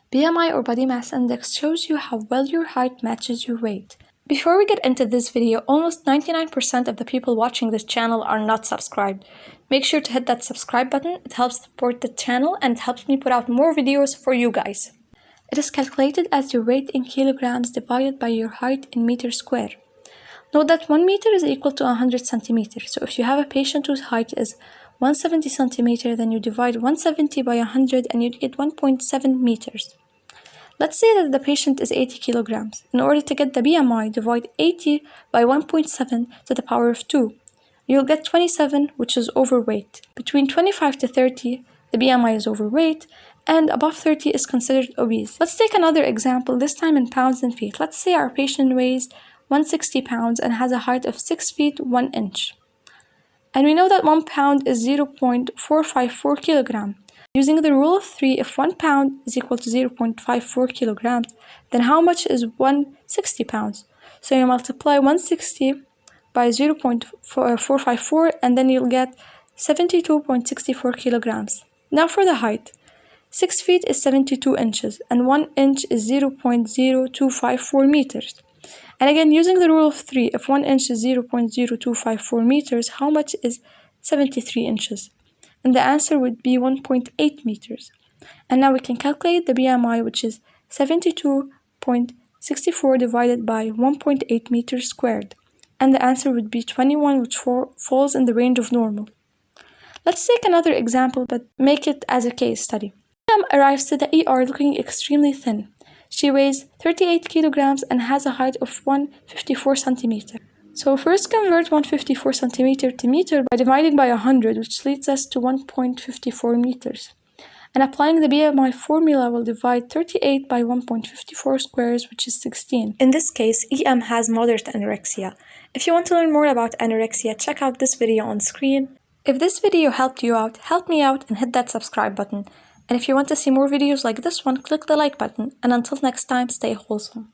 BMI or body mass index shows you how well your height matches your weight. Before we get into this video, almost 99% of the people watching this channel are not subscribed. Make sure to hit that subscribe button. It helps support the channel and helps me put out more videos for you guys. It is calculated as your weight in kilograms divided by your height in meters square. Note that 1 meter is equal to 100 centimeters. So if you have a patient whose height is 170 centimeters, then you divide 170 by 100 and you get 1.7 meters. Let's say that the patient is 80 kilograms. In order to get the BMI, divide 80 by 1.7 to the power of 2. You'll get 27, which is overweight. Between 25 to 30, the BMI is overweight, and above 30 is considered obese. Let's take another example, this time in pounds and feet. Let's say our patient weighs 160 pounds and has a height of 6 feet 1 inch. And we know that 1 pound is 0.454 kilograms. Using the rule of 3, if 1 pound is equal to 0.54 kilograms, then how much is 160 pounds? So you multiply 160 by 0.454 and then you'll get 72.64 kilograms. Now for the height. 6 feet is 72 inches and 1 inch is 0.0254 meters. And again, using the rule of 3, if 1 inch is 0.0254 meters, how much is 73 inches? And the answer would be 1.8 meters. And now we can calculate the BMI, which is 72.64 divided by 1.8 meters squared. And the answer would be 21, which falls in the range of normal. Let's take another example, but make it as a case study. Miriam arrives to the ER looking extremely thin. She weighs 38 kilograms and has a height of 154 centimeters. So first convert 154 centimeters to meter by dividing by 100, which leads us to 1.54 meters. And applying the BMI formula, will divide 38 by 1.54 squares, which is 16. In this case, EM has moderate anorexia. If you want to learn more about anorexia, check out this video on screen. If this video helped you out, help me out and hit that subscribe button. And if you want to see more videos like this one, click the like button. And until next time, stay wholesome.